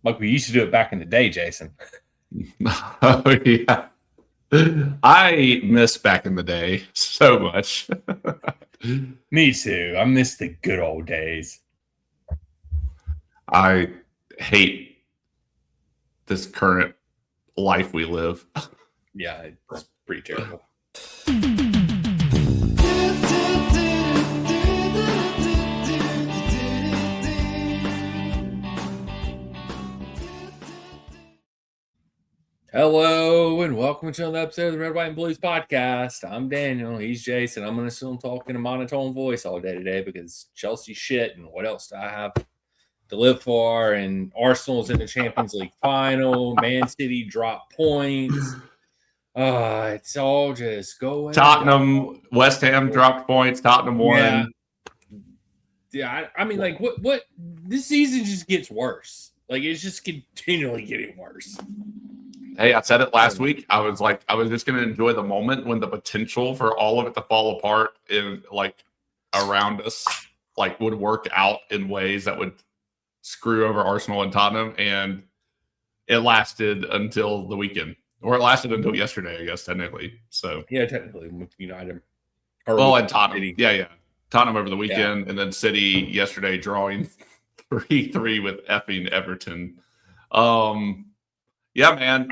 like we used to do it back in the day, Jason. Oh, yeah. I miss back in the day so much. Me too. I miss the good old days. I hate this current life we live. Yeah, it's pretty terrible. Hello and welcome to another episode of the Red, White, and Blues podcast. I'm Daniel. He's Jason. I'm going to assume talking a monotone voice all day today because Chelsea shit and what else do I have to live for? And Arsenal's in the Champions League final. Man City dropped points. It's all just going. Tottenham, West Ham dropped points. Tottenham won. Yeah. I mean, like, what? This season just gets worse. Like, it's just continually getting worse. Hey, I said it last week. I was just going to enjoy the moment when the potential for all of it to fall apart in like around us, like would work out in ways that would screw over Arsenal and Tottenham. And it lasted until the weekend, or it lasted until yesterday, I guess, technically. So yeah, technically with United. And Tottenham. City. Yeah. Tottenham over the weekend, and then City yesterday drawing 3-3 with effing Everton. Yeah, man.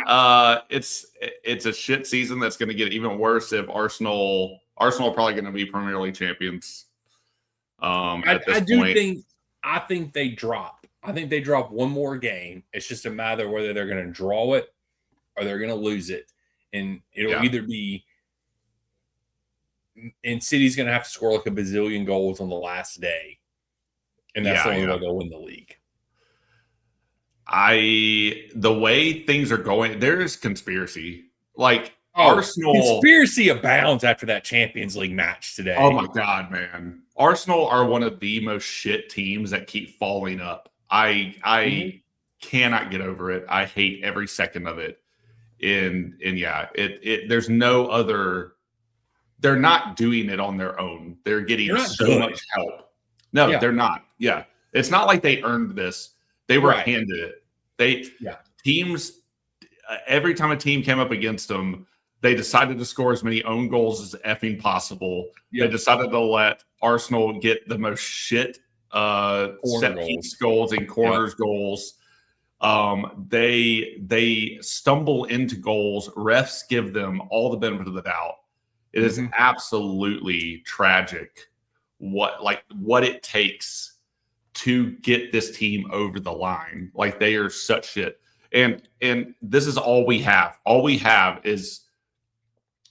It's a shit season that's going to get even worse if Arsenal are probably going to be Premier League champions. I think they drop. I think they drop one more game. It's just a matter of whether they're going to draw it or they're going to lose it, and it'll either be. And City's going to have to score like a bazillion goals on the last day, and that's the only way they'll win the league. The way things are going, there's conspiracy. Like Arsenal, conspiracy abounds after that Champions League match today. Oh my God, man! Arsenal are one of the most shit teams that keep falling up. I cannot get over it. I hate every second of it. And there's no other. They're not doing it on their own. They're getting so much help. No, they're not. Yeah, it's not like they earned this. They were handed it. Teams, every time a team came up against them, they decided to score as many own goals as effing possible. They decided to let Arsenal get the most shit set piece goals and corners goals. They stumble into goals. Refs give them all the benefit of the doubt. It is absolutely tragic what it takes to get this team over the line. Like, they are such shit. And this is all we have. All we have is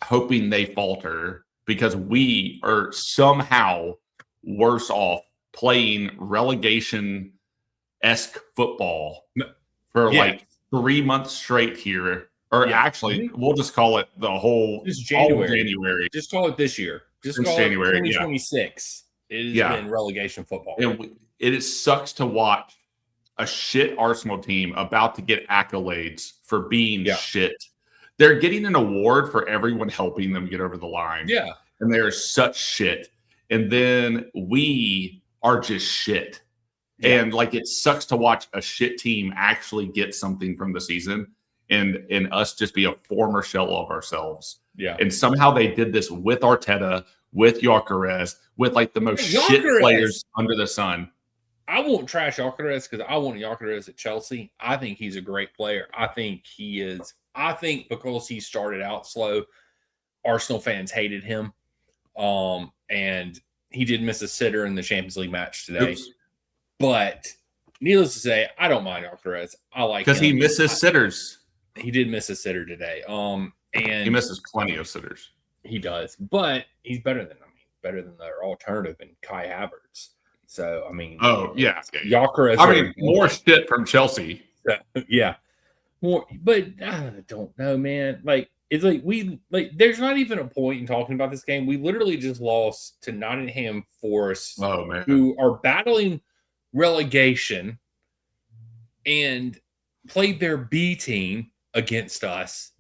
hoping they falter because we are somehow worse off playing relegation-esque football for like 3 months straight here. Or actually, we'll just call it the whole January. Just call it this year. Just call January, it 2026. It has been relegation football. It sucks to watch a shit Arsenal team about to get accolades for being shit. They're getting an award for everyone helping them get over the line. Yeah. And they're such shit. And then we are just shit. Yeah. And like, it sucks to watch a shit team actually get something from the season and us just be a former shell of ourselves. Yeah. And somehow they did this with Arteta, with Gyökeres, with like the most shit players under the sun. I won't trash Gyökeres because I want Gyökeres at Chelsea. I think he's a great player. I think he is. I think because he started out slow, Arsenal fans hated him. And he did miss a sitter in the Champions League match today. Oops. But needless to say, I don't mind Gyökeres. I like him. Because he misses sitters. He did miss a sitter today. And he misses plenty of sitters. He does. But he's better than their alternative in Kai Havertz. So, I mean. Oh, yeah. Gyökeres. More shit from Chelsea. Yeah. More, but I don't know, man. Like, it's like there's not even a point in talking about this game. We literally just lost to Nottingham Forest, who are battling relegation and played their B team against us,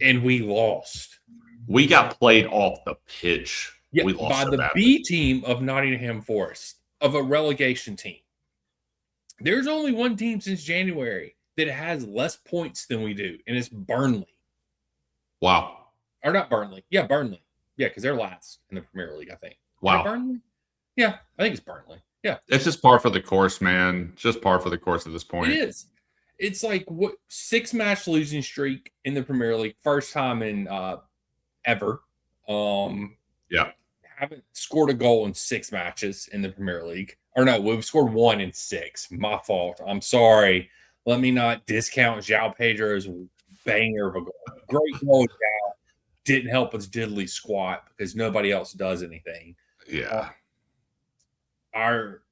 and we lost. We got played off the pitch. Yeah, we lost by the B team of Nottingham Forest, of a relegation team. There's only one team since January that has less points than we do, and it's Burnley. Wow. Or not Burnley. Yeah, Burnley. Yeah, because they're last in the Premier League, I think. Wow. Burnley? Yeah, I think it's Burnley. Yeah. It's just par for the course, man. Just par for the course at this point. It is. It's like 6-match losing streak in the Premier League. First time in ever. Yeah. Haven't scored a goal in 6 matches in the Premier League. Or no, we've scored 1 in 6. My fault. I'm sorry. Let me not discount João Pedro's banger of a goal. Great goal, João. Didn't help us diddly squat because nobody else does anything. Yeah. Our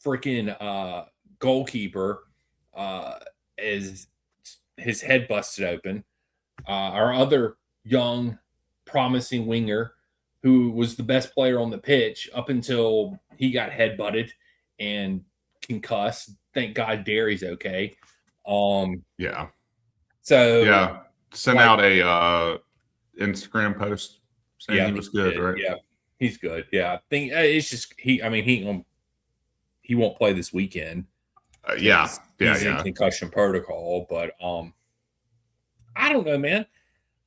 freaking goalkeeper is his head busted open. Our other young, promising winger, who was the best player on the pitch up until he got headbutted and concussed. Thank God Derry's okay. Yeah. So yeah, sent out a Instagram post saying he was good, right? Yeah, he's good. Yeah, I think it's just he won't play this weekend. He's in concussion protocol, but I don't know, man.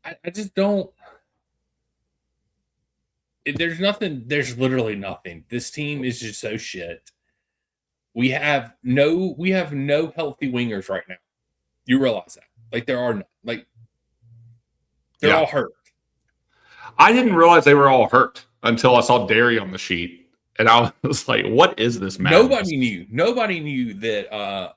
I just don't. There's nothing. There's literally nothing. This team is just so shit. We have no healthy wingers right now. You realize that? Like there are they're all hurt. I didn't realize they were all hurt until I saw Derry on the sheet, and I was like, "What is this madness?" Nobody knew that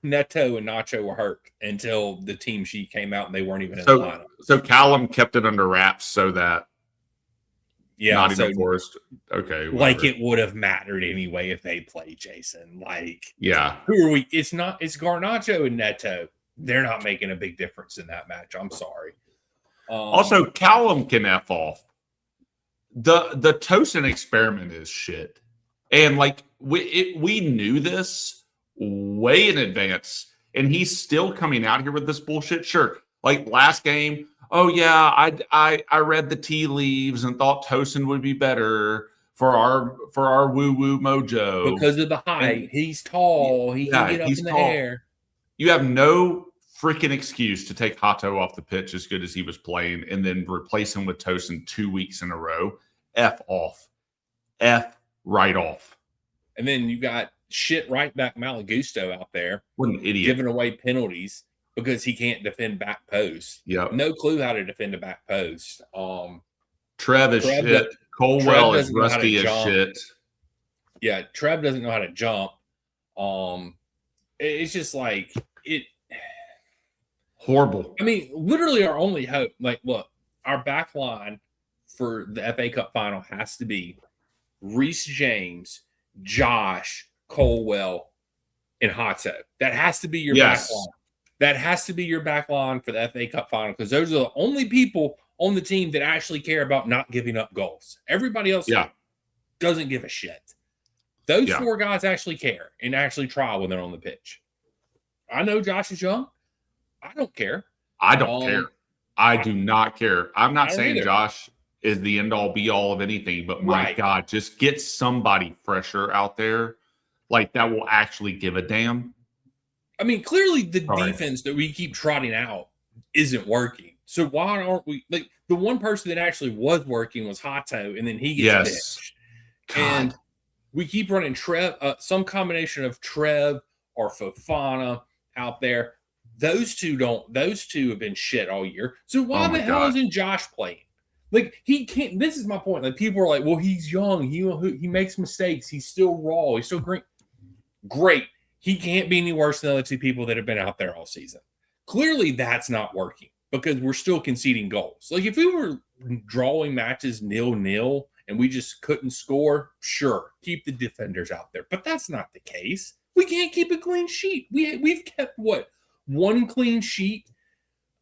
Neto and Nacho were hurt until the team sheet came out and they weren't even in the lineup. So Callum kept it under wraps so that Nottingham Forest. Okay, whatever. Like it would have mattered anyway if they played Jason. Like, who are we? It's Garnacho and Neto. They're not making a big difference in that match. I'm sorry. Also, Callum can F off. The Tosin experiment is shit, and like we knew this way in advance, and he's still coming out here with this bullshit. Sure, like last game. Oh yeah, I read the tea leaves and thought Tosin would be better for our woo woo mojo because of the height. And he's tall. He can get up in the air. You have no freaking excuse to take Hato off the pitch as good as he was playing and then replace him with Tosin 2 weeks in a row. F off. F right off. And then you got shit right back Malagusto out there. What an idiot. Giving away penalties because he can't defend back post. Yep. No clue how to defend a back post. Trev is shit. Colwell is rusty as shit. Yeah, Trev doesn't know how to jump. It's just like it. Horrible. I mean, literally our only hope, like, look, our back line for the FA Cup final has to be Reece James, Josh, Colwell, and Hato. That has to be your back line. That has to be your back line for the FA Cup final because those are the only people on the team that actually care about not giving up goals. Everybody else doesn't give a shit. Those 4 guys actually care and actually try when they're on the pitch. I know Josh is young. I don't care. I don't care. I do not care. I'm not saying either. Josh is the end-all, be-all of anything, but my God, just get somebody fresher out there like that will actually give a damn. I mean, clearly the defense that we keep trotting out isn't working. So why aren't we – like the one person that actually was working was Hato, and then he gets pitched. And we keep running Trev, some combination of Trev or Fofana out there. Those two have been shit all year. So why the hell isn't Josh playing? Like he can't. This is my point. Like people are like, well, he's young. He makes mistakes. He's still raw. He's still great. Great. He can't be any worse than the other 2 people that have been out there all season. Clearly, that's not working because we're still conceding goals. Like if we were drawing matches 0-0 and we just couldn't score, sure, keep the defenders out there. But that's not the case. We can't keep a clean sheet. We've kept what? 1 clean sheet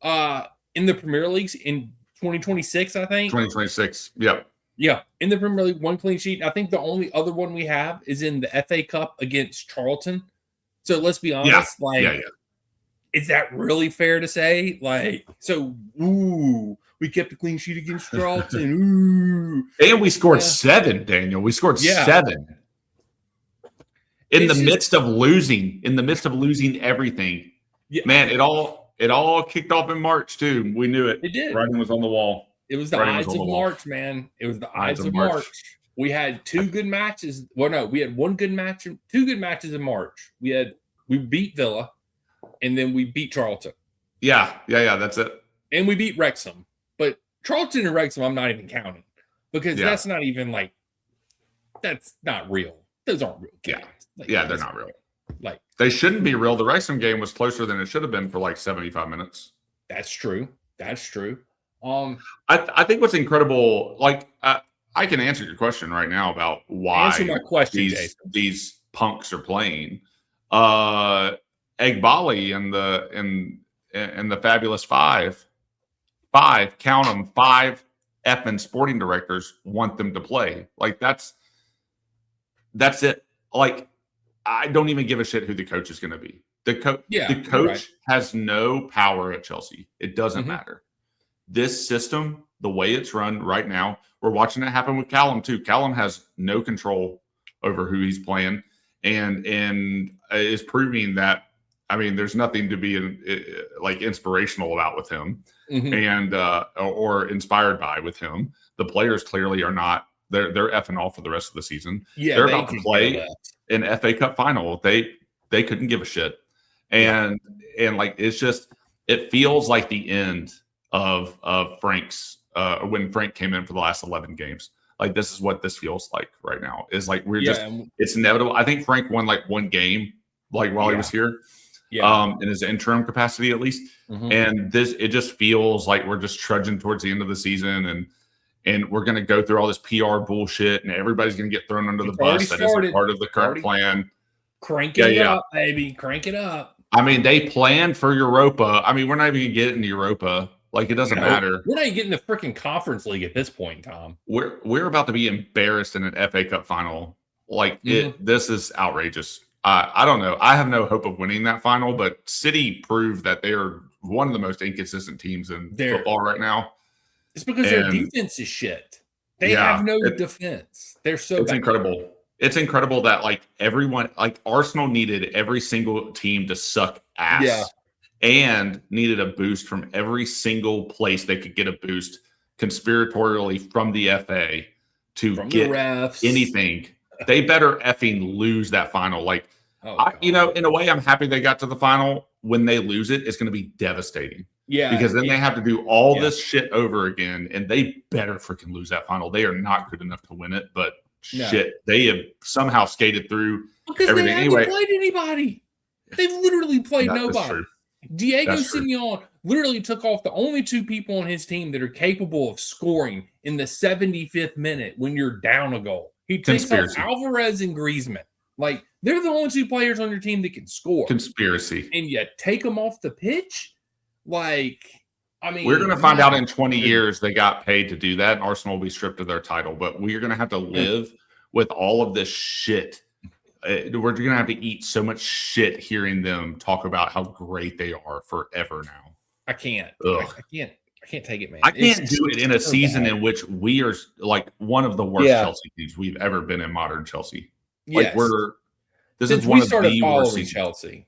in the Premier League in 2026, I think. 2026, yep. Yeah, in the Premier League, 1 clean sheet. I think the only other one we have is in the FA Cup against Charlton. So let's be honest, is that really fair to say? Like, so, we kept a clean sheet against Charlton. And we scored 7, Daniel. We scored 7. in the midst of losing everything. Yeah. Man, it all kicked off in March too. We knew it. It did. Writing was on the wall. It was the Ides of March, man. It was the Ides of March. We had 2 good matches. Well, no, we had 1 good match, 2 good matches in March. We beat Villa, and then we beat Charlton. Yeah, that's it. And we beat Wrexham. But Charlton and Wrexham, I'm not even counting. Because that's not even like, that's not real. Those aren't real games. They're not real. Like, they shouldn't be real. The Wrexham game was closer than it should have been for like 75 minutes. That's true. I think what's incredible, like I can answer your question right now about why answer my question, these punks are playing. Egbali and the Fabulous Five, count them, 5 effing sporting directors want them to play. Like that's it. Like, I don't even give a shit who the coach is going to be. The coach has no power at Chelsea. It doesn't matter. This system, the way it's run right now, we're watching it happen with Callum too. Callum has no control over who he's playing, and is proving that. I mean, there's nothing to be like inspirational about with him, and or inspired by with him. The players clearly are not. They're effing off for the rest of the season. Yeah, they're about to play an FA Cup final. They couldn't give a shit, and like it feels like the end of Frank's when Frank came in for the last 11 games. Like, this is what this feels like right now. Is like it's inevitable. I think Frank won like 1 game like while he was here. In his interim capacity at least. And it just feels like we're just trudging towards the end of the season, and we're going to go through all this PR bullshit, and everybody's going to get thrown under the bus. That isn't part of the current plan. Crank it up, baby. Crank it up. I mean, they planned for Europa. I mean, we're not even going to get into Europa. Like, it doesn't matter. We're not even getting the freaking Conference League at this point, Tom. We're about to be embarrassed in an FA Cup final. Like, this is outrageous. I don't know. I have no hope of winning that final, but City proved that they are one of the most inconsistent teams in football right now. It's because their defense is shit. They have no defense. They're so bad. Incredible. It's incredible that like everyone, like Arsenal needed every single team to suck ass and needed a boost from every single place they could get a boost conspiratorially from the FA to get anything. They better effing lose that final. Like, in a way, I'm happy they got to the final. When they lose it, it's going to be devastating. Yeah. Because then they have to do all this shit over again, and they better freaking lose that final. They are not good enough to win it, but shit, they have somehow skated through everything. They haven't played anybody. They've literally played nobody. Diego Simeone literally took off the only 2 people on his team that are capable of scoring in the 75th minute when you're down a goal. He takes off Alvarez and Griezmann. Like, they're the only 2 players on your team that can score. Conspiracy. And you take them off the pitch? Like, I mean, we're going to find out in 20 years they got paid to do that, and Arsenal will be stripped of their title. But we're going to have to live with all of this shit. We're going to have to eat so much shit hearing them talk about how great they are forever now. I can't. I can't take it, man. I can't do it in a season in which we are like one of the worst Chelsea teams we've ever been in modern Chelsea. Like, this is one of the worst seasons. Chelsea.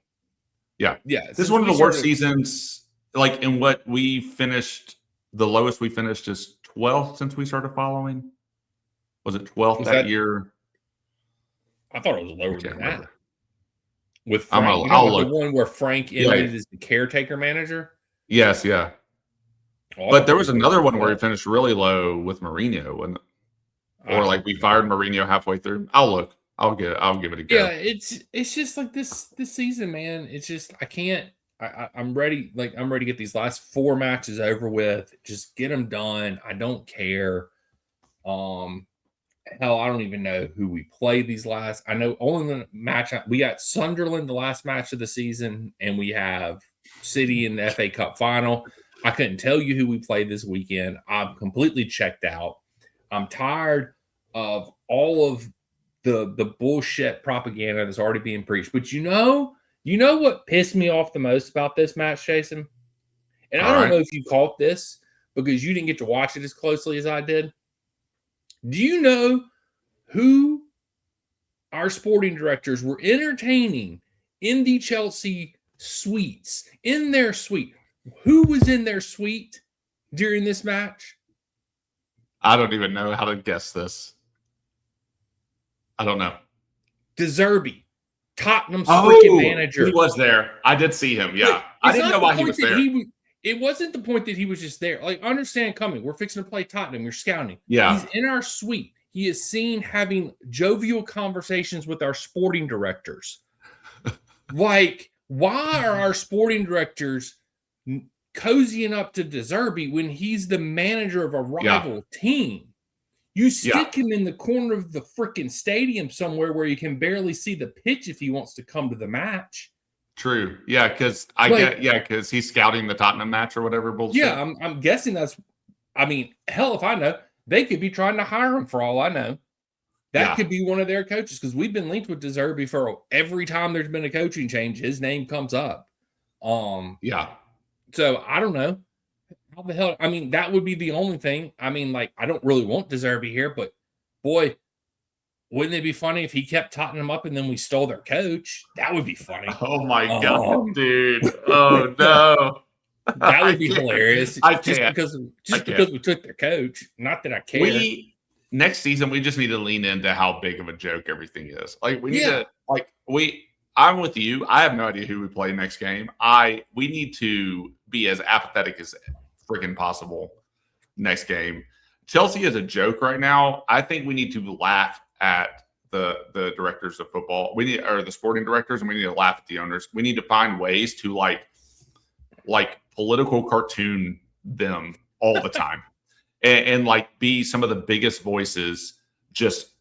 Yeah. This is one of the worst seasons. Like, in what we finished, the lowest we finished is 12th since we started following. Was it 12th that year? I thought it was lower than that. With Frank, the one where Frank ended as the caretaker manager? Yes, yeah. But there was another one where he finished really low with Mourinho, or like we fired Mourinho halfway through. I'll look. I'll give it a go. Yeah, it's just like this season, man. It's just I can't. I'm ready. Like, I'm ready to get these last 4 matches over with. Just get them done. I don't care. Hell, I don't even know who we play these last. I know only the match we got Sunderland the last match of the season, and we have City in the FA Cup final. I couldn't tell you who we played this weekend. I'm completely checked out. I'm tired of all of the bullshit propaganda that's already being preached. But you know what pissed me off the most about this match, Jason? And I don't know if you caught this because you didn't get to watch it as closely as I did. Do you know who our sporting directors were entertaining in the Chelsea suites, in their suite. Who was in their suite during this match? I don't even know how to guess this. I don't know. De Zerbi, Tottenham's freaking manager. He was there. I did see him. Yeah. I didn't know why he was there. It wasn't the point that he was just there. Like, understand coming. We're fixing to play Tottenham. You're scouting. Yeah. He's in our suite. He is seen having jovial conversations with our sporting directors. Like, why are our sporting directors cozying up to De Zerbi when he's the manager of a rival team? You stick him in the corner of the freaking stadium somewhere where you can barely see the pitch if he wants to come to the match. True. Yeah, because because he's scouting the Tottenham match or whatever bullshit. Yeah, I'm guessing that's. I mean, hell, if I know, they could be trying to hire him for all I know. That could be one of their coaches because we've been linked with De Zerbi for every time there's been a coaching change, his name comes up. Yeah. So I don't know. How the hell? I mean, that would be the only thing. I mean, like, I don't really want De Zerbi here, but boy, wouldn't it be funny if he kept Tottenham up and then we stole their coach? That would be funny. Oh my god, dude! Oh no, that would be hilarious. Because we took their coach. Not that I care. Next season we just need to lean into how big of a joke everything is. Like we need to I'm with you. I have no idea who we play next game. We need to be as apathetic as freaking possible next game. Chelsea is a joke right now. I think we need to laugh at the directors of football. Or the sporting directors, and we need to laugh at the owners. We need to find ways to like political cartoon them all the time. and like be some of the biggest voices just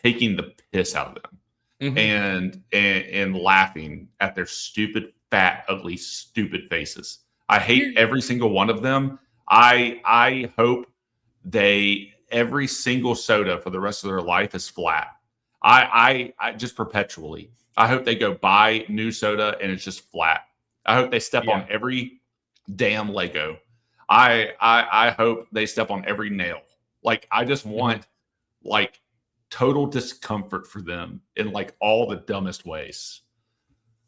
taking the piss out of them. And laughing at their stupid, fat, ugly, stupid faces. I hate every single one of them. I hope every single soda for the rest of their life is flat. I just perpetually. I hope they go buy new soda and it's just flat. I hope they step on every damn Lego. I hope they step on every nail. Like I just want like total discomfort for them in like all the dumbest ways.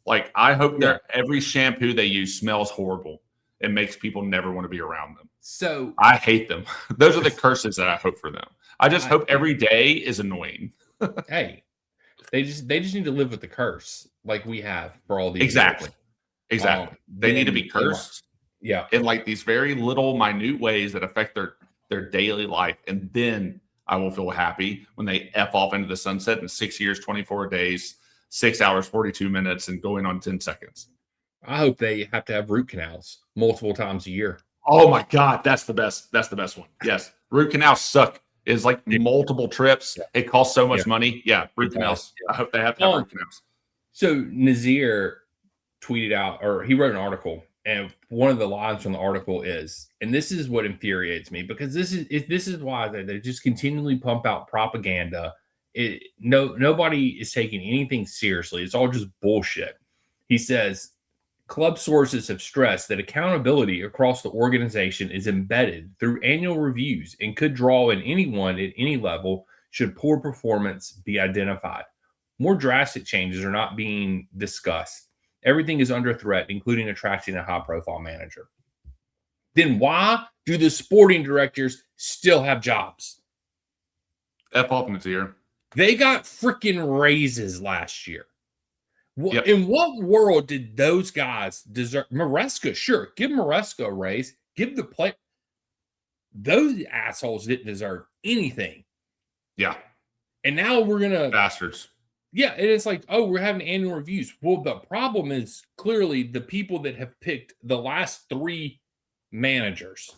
Like I hope that every shampoo they use smells horrible and makes people never want to be around them. So I hate them. Those are the curses that I hope for them. I just hope every day is annoying. Hey, they just need to live with the curse like we have for all these Exactly. They need to be cursed. Yeah. In like these very little minute ways that affect their daily life. And then I will feel happy when they F off into the sunset in 6 years, 24 days, 6 hours, 42 minutes, and going on 10 seconds. I hope they have to have root canals multiple times a year. Oh my God. That's the best. That's the best one. Yes. Root canals suck. It's like multiple trips. Yeah. It costs so much money. Yeah. Root canals. Yeah. I hope they have to have root canals. So Nazir tweeted out, or he wrote an article, and one of the lines from the article is, and this is what infuriates me because this is why they just continually pump out propaganda. Nobody is taking anything seriously. It's all just bullshit. He says, club sources have stressed that accountability across the organization is embedded through annual reviews and could draw in anyone at any level should poor performance be identified. More drastic changes are not being discussed. Everything is under threat, including attracting a high-profile manager. Then why do the sporting directors still have jobs? F off in the ear. They got freaking raises last year. In what world did those guys deserve? Maresca, sure. Give Maresca a raise. Give the play. Those assholes didn't deserve anything. Yeah. And now we're going to... Bastards. Yeah, and it's like, oh, we're having annual reviews. Well, the problem is clearly the people that have picked the last 3 managers,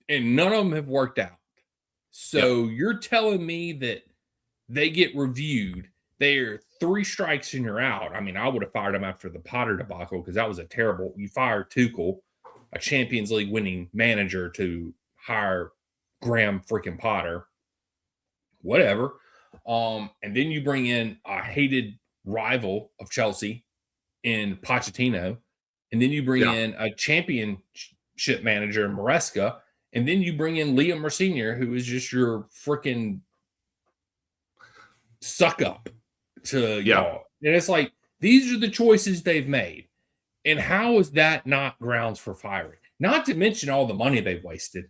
and none of them have worked out. So you're telling me that they get reviewed. They're 3 strikes and you're out. I mean, I would have fired them after the Potter debacle because that was a terrible. You fire Tuchel, a Champions League winning manager, to hire Graham freaking Potter. Whatever. And then you bring in a hated rival of Chelsea in Pochettino, and then you bring in a championship manager in Maresca, and then you bring in Liam Senior, who is just your freaking suck up to y'all. And it's like, these are the choices they've made. And how is that not grounds for firing? Not to mention all the money they've wasted.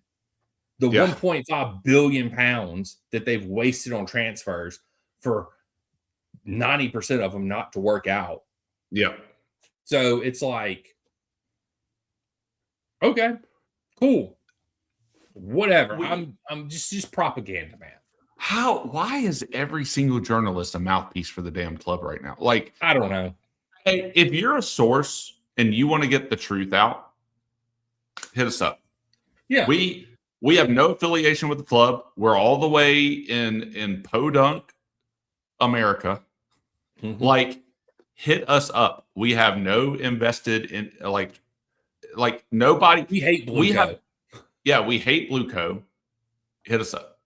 The 1.5 billion pounds that they've wasted on transfers for 90% of them not to work out. Yeah. So it's like, okay, cool. Whatever. I'm just propaganda, man. Why is every single journalist a mouthpiece for the damn club right now? Like, I don't know. Hey, if you're a source and you want to get the truth out, hit us up. Yeah. We have no affiliation with the club. We're all the way in Podunk, America. Mm-hmm. Like, hit us up. We have no invested in like nobody. We hate Blue we Co. Have, we hate Blue Co. Hit us up.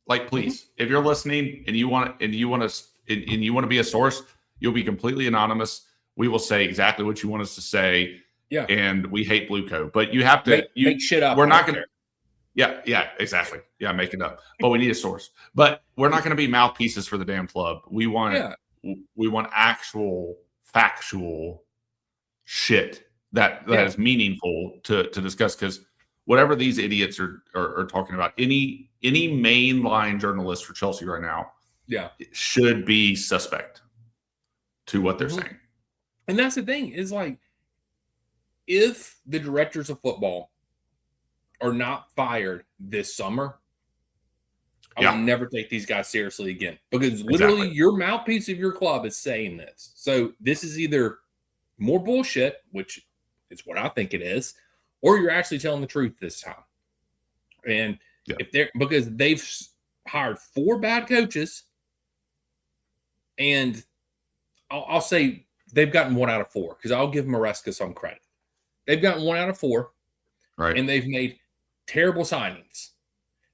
Like, please, if you're listening and you want to be a source, you'll be completely anonymous. We will say exactly what you want us to say. Yeah. And we hate Blue Co. But you have to make shit up. We're not going to. Yeah, exactly. Yeah, make it up. But we need a source. But we're not going to be mouthpieces for the damn club. We want actual factual shit that is meaningful to discuss, because whatever these idiots are talking about, any mainline journalist for Chelsea right now should be suspect to what they're saying. And that's the thing, is like, if the directors of football are not fired this summer, I will never take these guys seriously again, because literally your mouthpiece of your club is saying this. So this is either more bullshit, which is what I think it is, or you're actually telling the truth this time. And if they're, because they've hired 4 bad coaches, and I'll say they've gotten 1 out of 4, because I'll give Maresca some credit. They've gotten 1 out of 4, right? And they've made terrible signings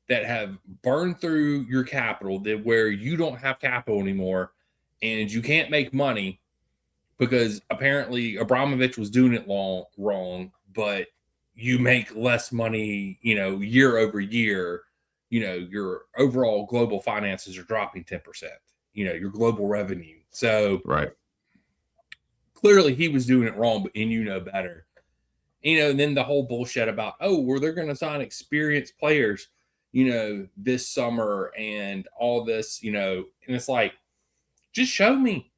that have burned through your capital, that where you don't have capital anymore, and you can't make money because apparently Abramovich was doing it wrong, but you make less money, year over year. Your overall global finances are dropping 10%, your global revenue. So clearly he was doing it wrong, and better. And then the whole bullshit about, they're going to sign experienced players, this summer and all this, and it's like, just show me.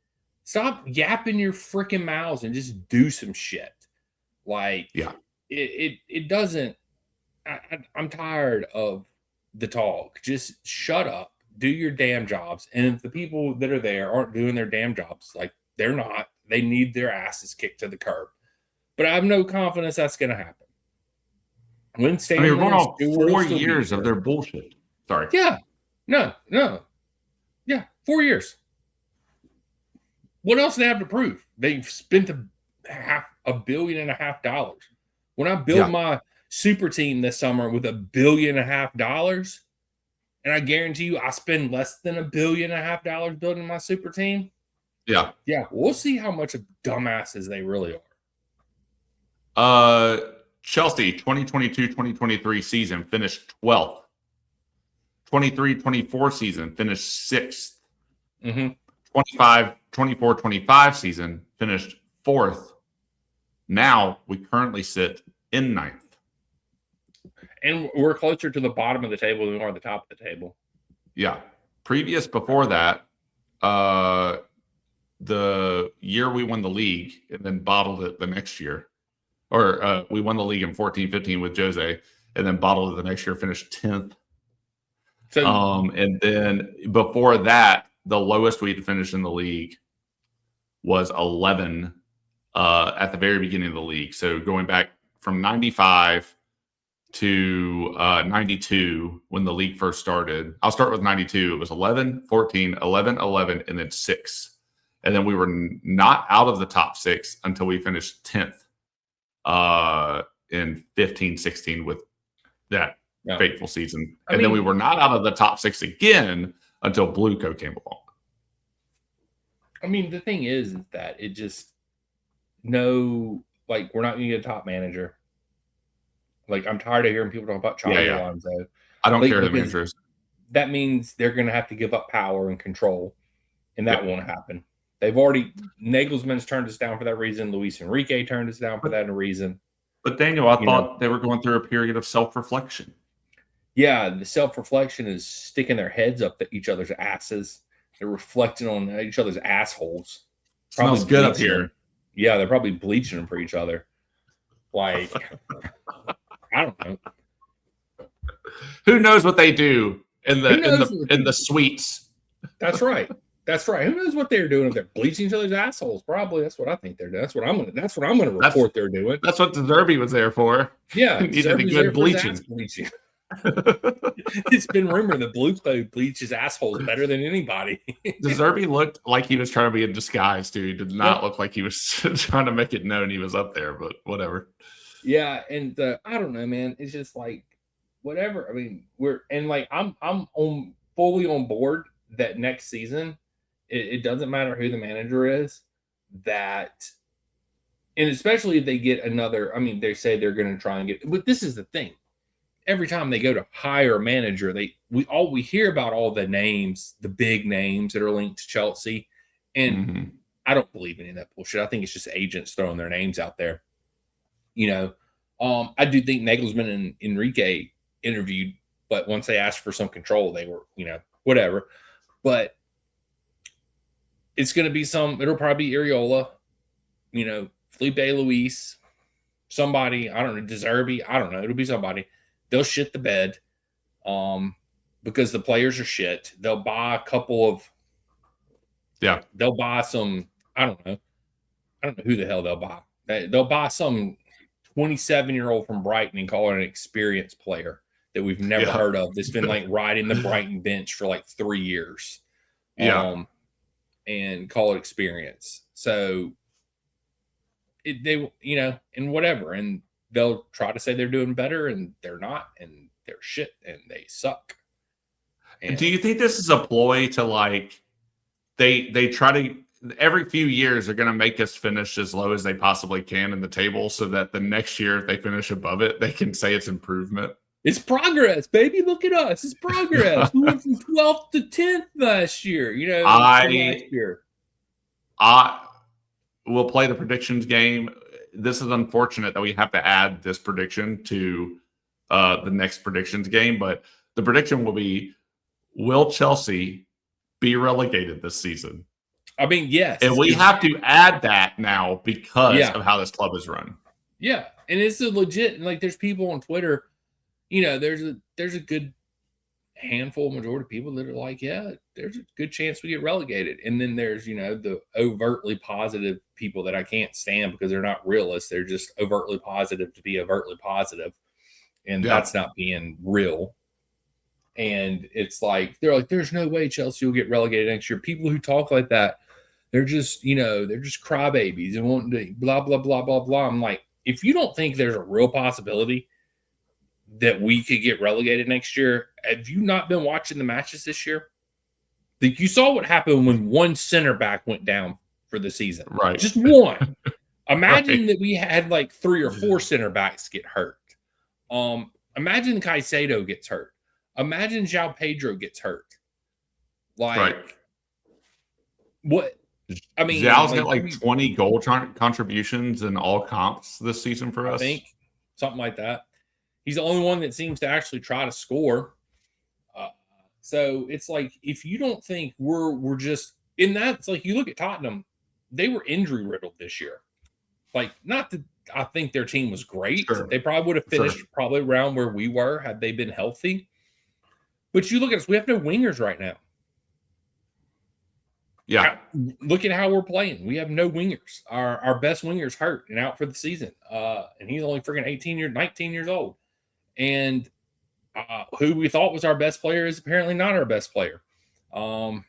Stop yapping your freaking mouths and just do some shit. Like, it doesn't, I'm tired of the talk. Just shut up, do your damn jobs. And if the people that are there aren't doing their damn jobs, like, they're not, they need their asses kicked to the curb. But I have no confidence that's going to happen. When Stanley, we're on 4 years of their bullshit. Sorry. Yeah. No. Yeah, 4 years. What else do they have to prove? They've spent $1.5 billion. When I build my super team this summer with $1.5 billion, and I guarantee you I spend less than $1.5 billion building my super team. Yeah, we'll see how much of dumbasses they really are. Chelsea 2022-2023 season finished 12th. 23-24 season finished 6th. 24-25 season finished 4th. Now we currently sit in 9th. And we're closer to the bottom of the table than we are the top of the table. Yeah. Before that, the year we won the league and then bottled it the next year. Or we won the league in 14-15 with Jose, and then bottled it the next year, finished 10th. So, and then before that, the lowest we had finished in the league was 11 at the very beginning of the league. So going back from 95 to 92 when the league first started. I'll start with 92. It was 11, 14, 11, 11, and then 6. And then we were not out of the top 6 until we finished 10th. In 15-16 with that fateful season. And then we were not out of the top 6 again until Blue Co came along. I mean, the thing is that it just we're not going to get a top manager. Like, I'm tired of hearing people talk about Charlie Alonso. I don't care who the manager is. That means they're going to have to give up power and control. and that won't happen. They've already Nagelsmann's turned us down for that reason. Luis Enrique turned us down for that reason. But Daniel, I thought they were going through a period of self-reflection. Yeah, the self-reflection is sticking their heads up each other's asses. They're reflecting on each other's assholes. Smells good up here. Yeah, they're probably bleaching them for each other. Like, I don't know. Who knows what they do in the suites? That's right. That's right. Who knows what they're doing if they're bleaching each other's assholes? Probably. That's what I think they're doing. That's what I'm gonna report they're doing. That's what the Derby was there for. Yeah, needed a good bleaching. It's been rumored that Blue Code bleaches assholes better than anybody. The Derby looked like he was trying to be in disguise, too. He did not look like he was trying to make it known he was up there, but whatever. Yeah, and I don't know, man. It's just like whatever. I mean, I'm fully on board that next season. It doesn't matter who the manager is, and especially if they get another. I mean, they say they're going to try and get, but this is the thing. Every time they go to hire a manager, we hear about all the names, the big names that are linked to Chelsea, and I don't believe any of that bullshit. I think it's just agents throwing their names out there. I do think Nagelsmann and Enrique interviewed, but once they asked for some control, they were, whatever. But it's going to be it'll probably be Areola, Felipe Luis, somebody, I don't know, De Zerbi, I don't know. It'll be somebody. They'll shit the bed because the players are shit. They'll buy a couple of they'll buy some, I don't know who the hell they'll buy. They'll buy some 27-year-old from Brighton and call it an experienced player that we've never heard of. That's been like riding the Brighton bench for like 3 years. And call it experience. So and whatever. And they'll try to say they're doing better and they're not, and they're shit and they suck. And do you think this is a ploy to like they try to every few years they're going to make us finish as low as they possibly can in the table so that the next year if they finish above it, they can say it's improvement? It's progress, baby. Look at us. It's progress. We went from 12th to 10th last year. Last year. I will play the predictions game. This is unfortunate that we have to add this prediction to the next predictions game, but the prediction will be, will Chelsea be relegated this season? I mean, yes. And we have to add that now because of how this club is run. Yeah. And it's a legit, like there's people on Twitter, there's a good handful, majority of people that are like, yeah, there's a good chance we get relegated. And then there's, the overtly positive people that I can't stand because they're not realists. They're just overtly positive to be overtly positive. And that's not being real. And it's like, they're like, there's no way Chelsea will get relegated next year. People who talk like that, they're just, they're just crybabies and wanting to blah, blah, blah, blah, blah. I'm like, if you don't think there's a real possibility that we could get relegated next year, have you not been watching the matches this year? Like, you saw what happened when one center back went down for the season. Right. Just one. Imagine that we had like 3 or 4 center backs get hurt. Imagine Caicedo gets hurt. Imagine João Pedro gets hurt. Like, what? I mean, Zhao's got like 20 goal contributions in all comps this season for us. I think something like that. He's the only one that seems to actually try to score. So it's like, if you don't think we're just in that, it's like you look at Tottenham, they were injury riddled this year. Like, not that I think their team was great. Sure. They probably would have finished probably around where we were had they been healthy. But you look at us, we have no wingers right now. Yeah. Look at how we're playing. We have no wingers. Our best winger's hurt and out for the season. And he's only freaking 19 years old. And who we thought was our best player is apparently not our best player. So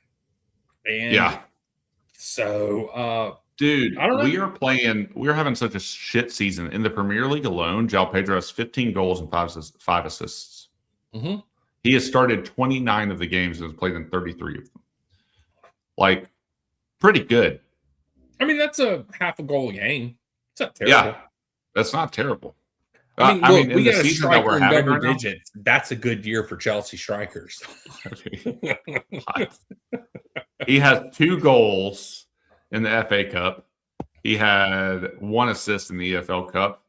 dude, I don't know. We're having such a shit season. In the Premier League alone, João Pedro has 15 goals and 5 assists. Mm-hmm. He has started 29 of the games and has played in 33 of them. Like, pretty good. I mean, that's a half a goal a game. It's not terrible. Yeah, that's not terrible. I mean, we got a striker in double digits. That's a good year for Chelsea strikers. He has 2 goals in the FA Cup. He had 1 assist in the EFL Cup.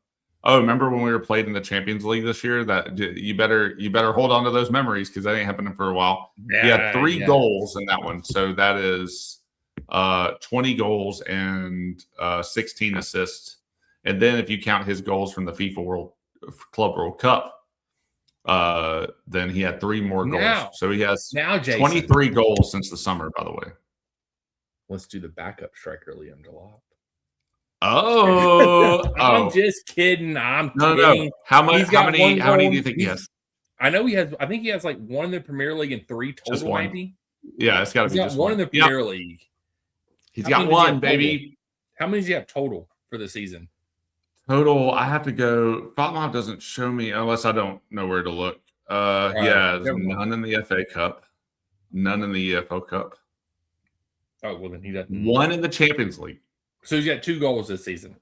Oh, remember when we were played in the Champions League this year? That you better hold on to those memories because that ain't happening for a while. Yeah, he had 3 goals in that one, so that is 20 goals and 16 assists. And then if you count his goals from the FIFA Club World Cup, then he had 3 more goals. So he has 23 goals since the summer, by the way. Let's do the backup striker, Liam Delap. Oh, I'm just kidding. I'm kidding. No. How many do you think he has? I know he has. I think he has like 1 in the Premier League and 3 total. Just 1. Maybe. Yeah, it's got to be just 1 in the Premier League. He's got 1, baby. How many does he have total for the season? Total, I have to go. FotMob doesn't show me unless I don't know where to look. Yeah, none in the FA Cup, none in the EFL Cup. Oh well, then he doesn't. 1 in the Champions League. So he's got 2 goals this season.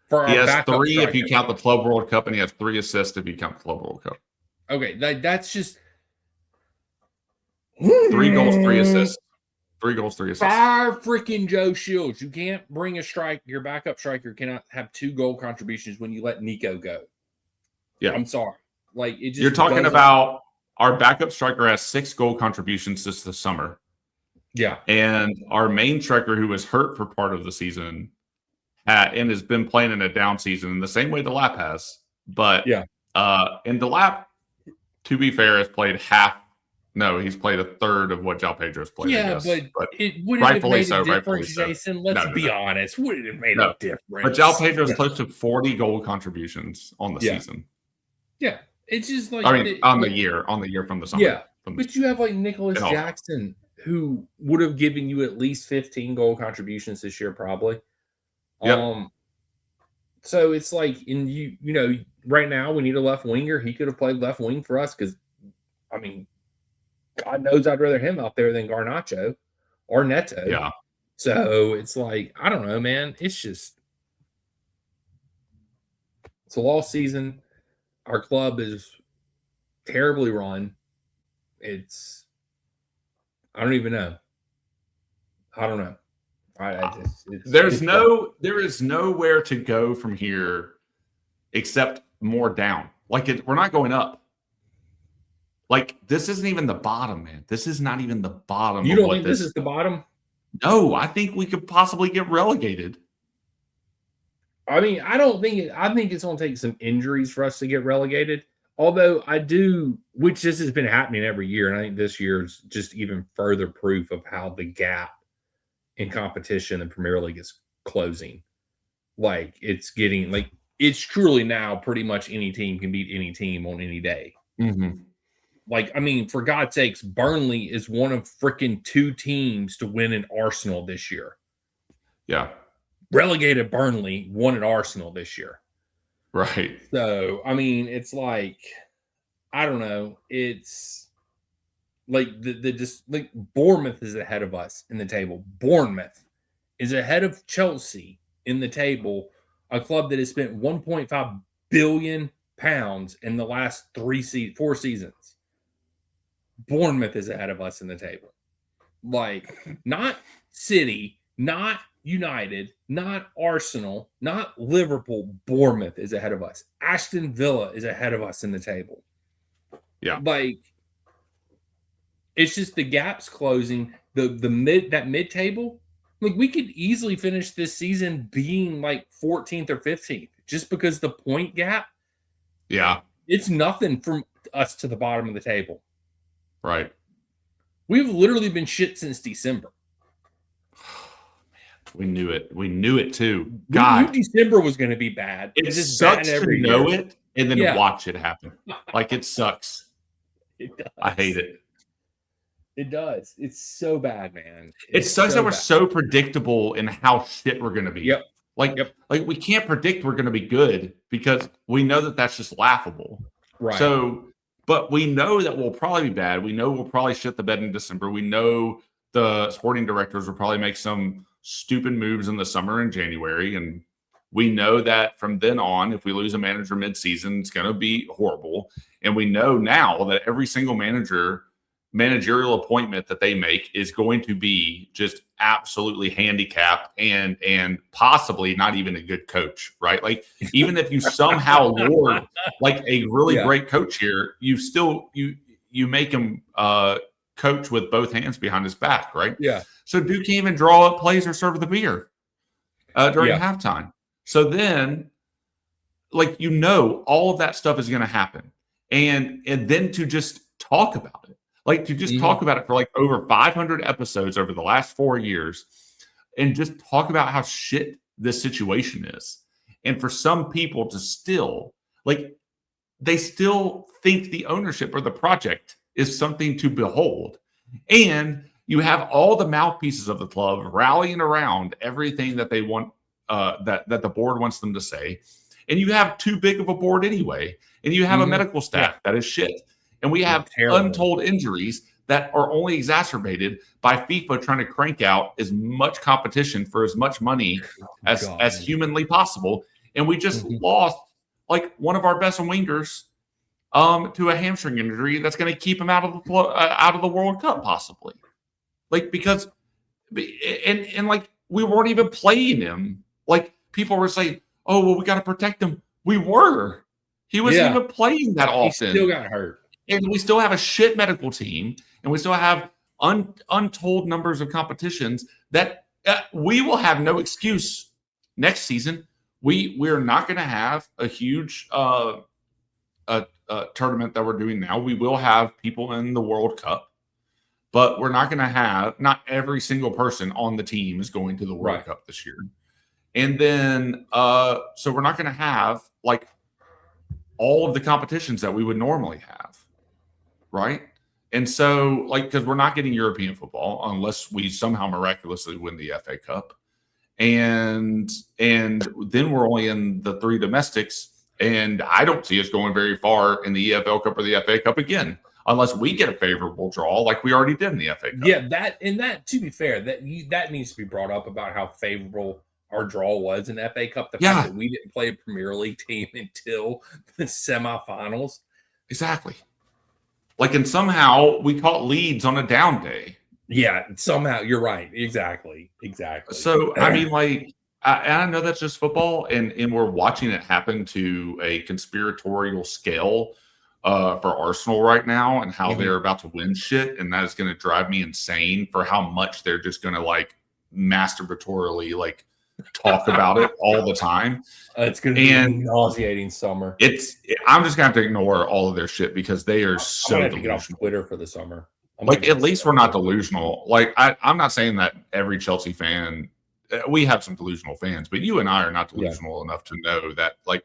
He has 3 if you count the Club World Cup, and he has 3 assists if you count the Club World Cup. Okay, that's just 3 goals, 3 assists. 3 goals, 3 assists. Fire freaking Joe Shields. You can't bring your backup striker cannot have 2 goal contributions when you let Nico go. Yeah. I'm sorry. Like it just You're talking about our backup striker has 6 goal contributions since the summer. Yeah. And our main striker who was hurt for part of the season and has been playing in a down season in the same way DeLap has. But and DeLap, to be fair, has played he's played a third of what João Pedro's played. Yeah, but it wouldn't have made a difference, Jason. Let's be honest. Wouldn't have made a difference. But João Pedro's close to 40 goal contributions on the season. Yeah. It's just like on the year from the summer. Yeah. But you have like Nicholas Jackson, who would have given you at least 15 goal contributions this year, probably. Yep. So it's like right now we need a left winger. He could have played left wing for us because, I mean, God knows I'd rather him out there than Garnacho or Neto. Yeah. So it's like, I don't know, man. It's a lost season. Our club is terribly run. I don't even know. I don't know. There is nowhere to go from here except more down. Like we're not going up. Like this isn't even the bottom, man. This is not even the bottom. You don't think this is the bottom? No, I think we could possibly get relegated. I mean, I think it's going to take some injuries for us to get relegated. Although I do, which this has been happening every year, and I think this year is just even further proof of how the gap in competition in the Premier League is closing. Like it's truly now pretty much any team can beat any team on any day. Mm-hmm. Like, I mean, for God's sakes, Burnley is one of freaking 2 teams to win in Arsenal this year. Yeah. Relegated Burnley won at Arsenal this year. Right. So, I mean, it's like, I don't know. It's like like Bournemouth is ahead of us in the table. Bournemouth is ahead of Chelsea in the table, a club that has spent 1.5 billion pounds in the last 4 seasons. Bournemouth is ahead of us in the table. Like, not City, not United, not Arsenal, not Liverpool. Bournemouth is ahead of us. Aston Villa is ahead of us in the table. Yeah. Like, it's just the gap's closing. That mid table, like we could easily finish this season being like 14th or 15th just because the point gap. Yeah. It's nothing from us to the bottom of the table. Right. We've literally been shit since December. We knew it. We knew it too. God, we knew December was going to be bad. It sucks to know it and then watch it happen. Like it sucks. It does. I hate it. It does. It's so bad, man. It sucks that we're so predictable in how shit we're going to be. Yep. Like we can't predict we're going to be good because we know that that's just laughable. Right. So, but we know that we'll probably be bad. We know we'll probably shit the bed in December. We know the sporting directors will probably make some stupid moves in the summer and January. And we know that from then on, if we lose a manager midseason, it's going to be horrible. And we know now that every single manager managerial appointment that they make is going to be just absolutely handicapped and possibly not even a good coach, right? Like, even if you somehow lure like a really great coach here, you still you make him coach with both hands behind his back, right? Yeah. So Duke can't even draw up plays or serve the beer during halftime. So then, like, all of that stuff is going to happen, and then to just talk about it, like to just talk about it for like over 500 episodes over the last 4 years, and just talk about how shit this situation is, and for some people to still they still think the ownership or the project is something to behold, and you have all the mouthpieces of the club rallying around everything that they want, that the board wants them to say. And you have too big of a board anyway. And you have a medical staff that is shit. And we have untold injuries that are only exacerbated by FIFA trying to crank out as much competition for as much money as humanly possible. And we just lost like one of our best wingers to a hamstring injury that's going to keep him out of the World Cup possibly. Like, because and like we weren't even playing him. Like, people were saying, "Oh, well, we got to protect him." We were. He wasn't even playing that often. He still got hurt. And we still have a shit medical team, and we still have untold numbers of competitions that we will have no excuse next season. We're not going to have a huge tournament that we're doing now. We will have people in the World Cup, but we're not going to have, not every single person on the team is going to the World Cup this year. And then, so we're not going to have like all of the competitions that we would normally have. Right. And so, like, because we're not getting European football unless we somehow miraculously win the FA Cup. And then we're only in the 3 domestics. And I don't see us going very far in the EFL Cup or the FA Cup again, unless we get a favorable draw like we already did in the FA Cup. Yeah, that to be fair, that needs to be brought up about how favorable our draw was in FA Cup. The fact that we didn't play a Premier League team until the semifinals. Exactly. Like, and somehow we caught Leeds on a down day. Yeah, somehow you're right. Exactly. So, I mean, like, I know that's just football, and we're watching it happen to a conspiratorial scale for Arsenal right now, and how they're about to win shit, and that is going to drive me insane for how much they're just going to like masturbatorily like talk about it all the time. It's going to be a nauseating summer. I'm just going to have to ignore all of their shit because they are so delusional. Get off Twitter for the summer. Like, at least we're not delusional. Like, I'm not saying that every Chelsea fan, we have some delusional fans, but you and I are not delusional enough to know that, like,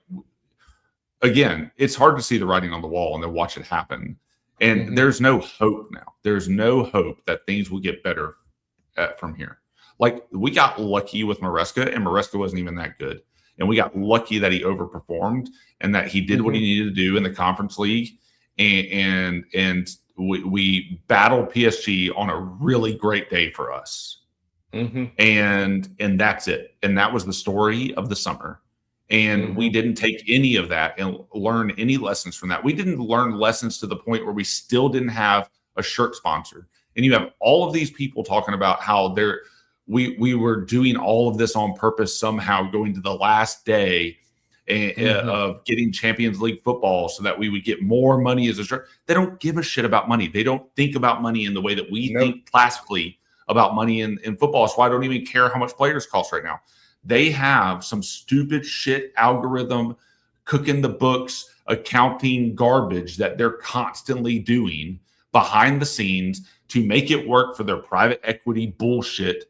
again, it's hard to see the writing on the wall and then watch it happen. And there's no hope now. There's no hope that things will get better from here. Like, we got lucky with Maresca, and Maresca wasn't even that good. And we got lucky that he overperformed and that he did what he needed to do in the Conference League. And we battled PSG on a really great day for us. And that's it. And that was the story of the summer. And we didn't take any of that and learn any lessons from that. We didn't learn lessons to the point where we still didn't have a shirt sponsor. And you have all of these people talking about how we were doing all of this on purpose, somehow going to the last day of getting Champions League football so that we would get more money as a shirt. They don't give a shit about money. They don't think about money in the way that we think classically about money in football. So I don't even care how much players cost right now. They have some stupid shit algorithm, cooking the books, accounting garbage that they're constantly doing behind the scenes to make it work for their private equity bullshit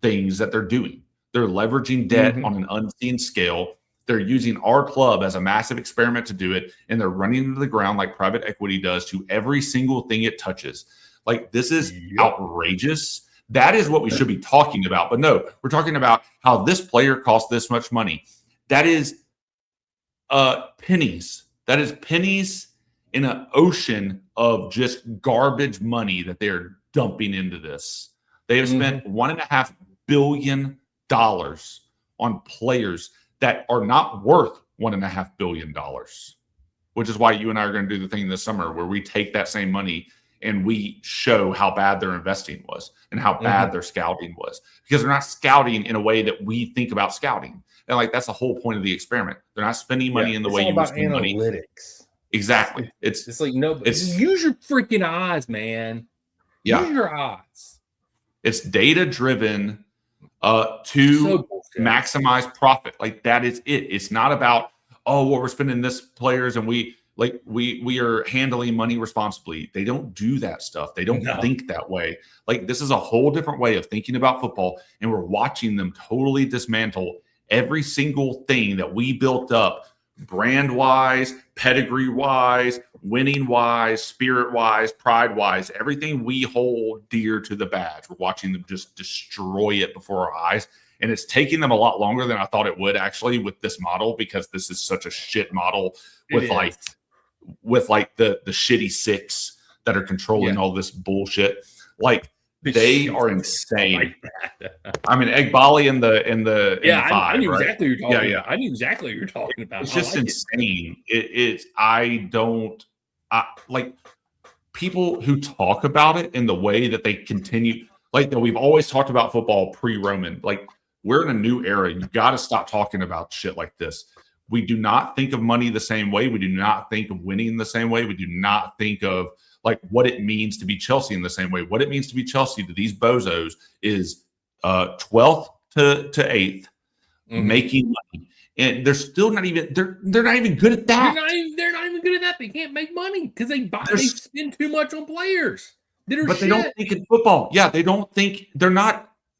things that they're doing. They're leveraging debt on an unseen scale. They're using our club as a massive experiment to do it, and they're running into the ground like private equity does to every single thing it touches. Like, this is outrageous. That is what we should be talking about. But no, we're talking about how this player costs this much money. That is pennies. That is pennies in an ocean of just garbage money that they're dumping into this. They have spent $1.5 billion on players that are not worth $1.5 billion, which is why you and I are going to do the thing this summer where we take that same money and we show how bad their investing was and how bad their scouting was, because they're not scouting in a way that we think about scouting. And like, that's the whole point of the experiment. They're not spending money in the way you would spend money. Analytics. Exactly. It's like, no, use your freaking eyes, man. Yeah. Use your eyes. It's data driven to maximize profit. Like, that is it. It's not about, oh, well, we're spending this players and we are handling money responsibly. They don't do that stuff. They don't think that way. Like, this is a whole different way of thinking about football, and we're watching them totally dismantle every single thing that we built up, brand wise, pedigree wise, winning wise, spirit wise, pride wise, everything we hold dear to the badge. We're watching them just destroy it before our eyes. And it's taking them a lot longer than I thought it would, actually, with this model, because this is such a shit model with the shitty six that are controlling all this bullshit. Like, they are insane. I mean, Egbali in the five. I knew exactly what you're talking about. I knew exactly what you're talking about. It's just insane. It's like, people who talk about it in the way that they continue, like, we've always talked about football pre-Roman. Like, we're in a new era. You got to stop talking about shit like this. We do not think of money the same way. We do not think of winning the same way. We do not think of like what it means to be Chelsea in the same way. What it means to be Chelsea to these bozos is 12th to 8th making money. And they're still not even they're not even good at that. They're not even good at that. They can't make money because they spend too much on players. They don't think in football. Yeah, they don't think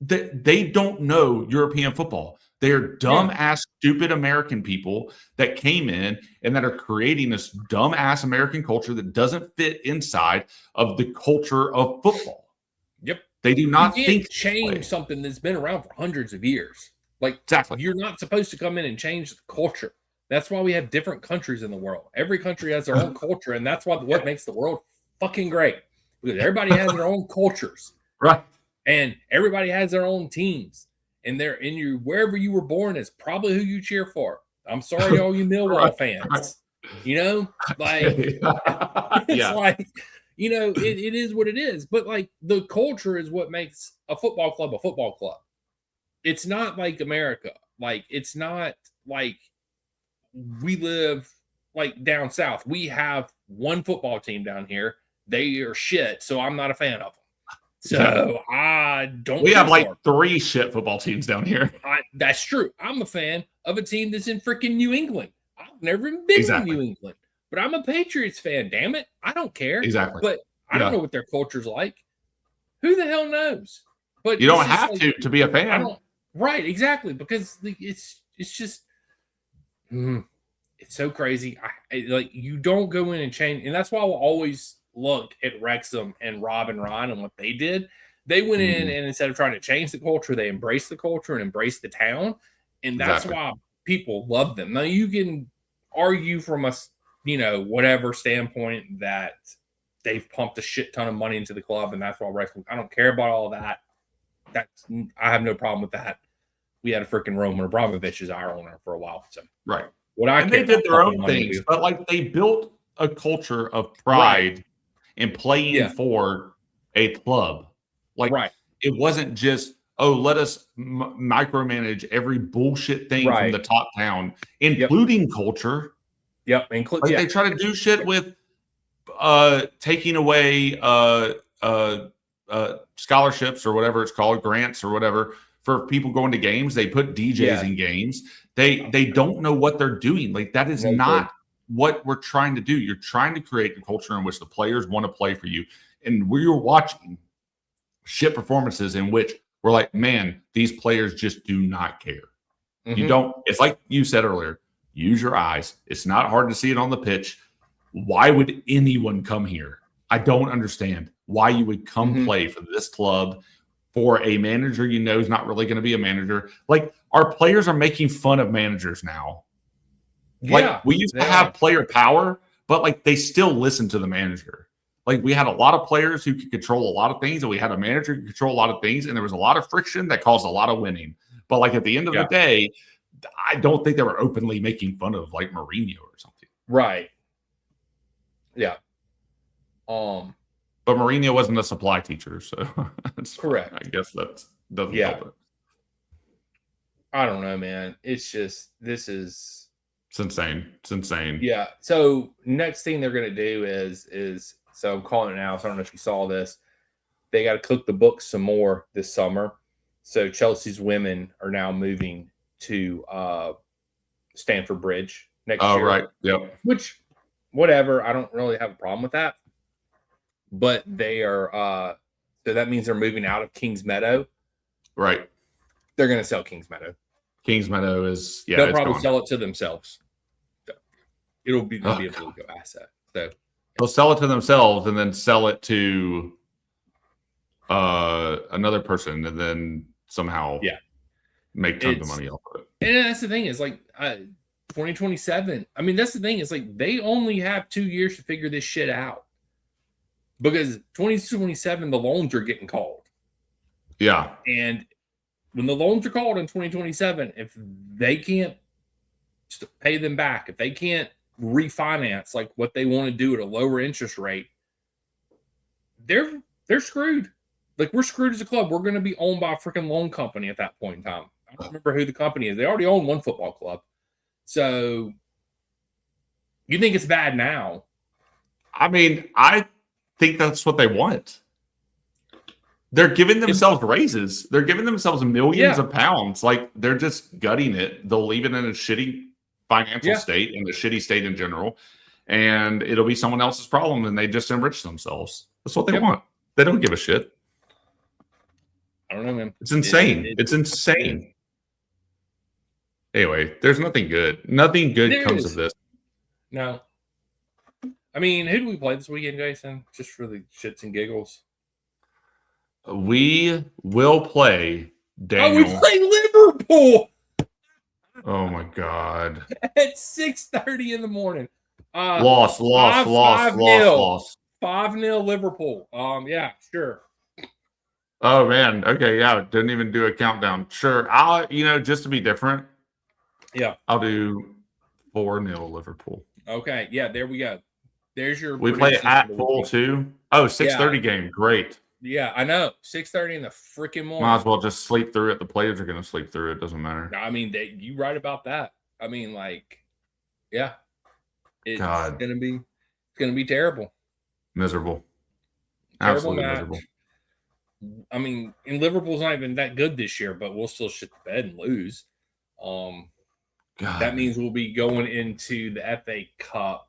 they don't know European football. They're dumb-ass, stupid American people that came in and that are creating this dumb-ass American culture that doesn't fit inside of the culture of football. Yep. They do not change something that's been around for hundreds of years. Like, exactly. You're not supposed to come in and change the culture. That's why we have different countries in the world. Every country has their own culture, and that's what makes the world fucking great. Because everybody has their own cultures. Right. And everybody has their own teams. And wherever you were born is probably who you cheer for. I'm sorry, all you Millwall fans. You know, like it's like, you know, it is what it is. But like, the culture is what makes a football club a football club. It's not like America. Like, it's not like we live like down south. We have one football team down here. They are shit, so I'm not a fan of them. So I don't. We have like 3 shit football teams down here. That's true. I'm a fan of a team that's in freaking New England. I've never even been to New England, but I'm a Patriots fan. Damn it, I don't care. Exactly. But I don't know what their culture's like. Who the hell knows? But you don't have to be a fan. Right? Exactly. Because it's just it's so crazy. Like, you don't go in and change, and that's why I'll always look at Wrexham and Rob and Ryan and what they did. They went in, and instead of trying to change the culture, they embraced the culture and embraced the town. And that's why people love them. Now, you can argue from a, whatever standpoint that they've pumped a shit ton of money into the club, and that's why Wrexham. I don't care about all that. I have no problem with that. We had a freaking Roman Abramovich as our owner for a while. So right. And they did their own things, but like, they built a culture of pride and playing for a club. Like, it wasn't just, let us micromanage every bullshit thing from the top down, including culture. Yep. They try to do shit with taking away scholarships or whatever it's called, grants or whatever, for people going to games. They put DJs in games. They don't know what they're doing. Like, that is not what we're trying to do. You're trying to create a culture in which the players want to play for you. And we were watching shit performances in which we're like, man, these players just do not care. You don't, it's like you said earlier, use your eyes. It's not hard to see it on the pitch. Why would anyone come here? I don't understand why you would come play for this club, for a manager is not really going to be a manager. Like, our players are making fun of managers now. Like, we used to have player power, but like, they still listen to the manager. Like, we had a lot of players who could control a lot of things, and we had a manager who could control a lot of things, and there was a lot of friction that caused a lot of winning. But like, at the end of the day, I don't think they were openly making fun of like Mourinho or something. Right. Yeah. But But Mourinho wasn't a supply teacher, so that's correct. Fine. I guess that doesn't help it. I don't know, man. It's just it's insane. It's insane. Yeah. So next thing they're gonna do is so I'm calling it now. So I don't know if you saw this. They got to cook the books some more this summer. So Chelsea's women are now moving to Stamford Bridge next year. Oh, right. Yep. Which, whatever. I don't really have a problem with that. But they are so that means they're moving out of Kings Meadow. Right. They're going to sell Kings Meadow. Kings Meadow is they'll probably sell it to themselves. So it'll be a Blueco asset. So they'll sell it to themselves and then sell it to another person and then somehow make tons of money off of it. And that's the thing is like 2027. I mean, that's the thing is like they only have 2 years to figure this shit out. Because 2027, the loans are getting called. Yeah. And when the loans are called in 2027, if they can't pay them back, if they can't refinance like what they want to do at a lower interest rate, they're screwed. Like, we're screwed as a club. We're going to be owned by a freaking loan company at that point in time. I don't remember who the company is. They already own one football club. So you think it's bad now? I mean, I think that's what they want. They're giving themselves raises. They're giving themselves millions of pounds. Like, they're just gutting it. They'll leave it in a shitty financial state and a shitty state in general. And it'll be someone else's problem, and they just enrich themselves. That's what they want. They don't give a shit. I don't know, man. It's insane. It's insane. Anyway, there's nothing good. Nothing good comes of this. No. I mean, who do we play this weekend, Jason? Just for the shits and giggles. We will play Daniel. Oh, we play Liverpool. Oh my God. At 6:30 in the morning. Loss. 5-0 Liverpool. Yeah, sure. Oh man. Okay, yeah. Didn't even do a countdown. Sure. I'll just to be different. Yeah. I'll do 4-0 Liverpool. Okay. Yeah, there we go. There's your We play at full too. Oh, 6:30 game. Great. Yeah, I know. 6:30 in the freaking morning. Might as well just sleep through it. The players are going to sleep through it. Doesn't matter. I mean, you right about that. I mean, like, yeah, it's gonna be terrible. Miserable. Terrible Absolutely match. miserable. I mean, and Liverpool's not even that good this year, but we'll still shit the bed and lose. That means we'll be going into the FA Cup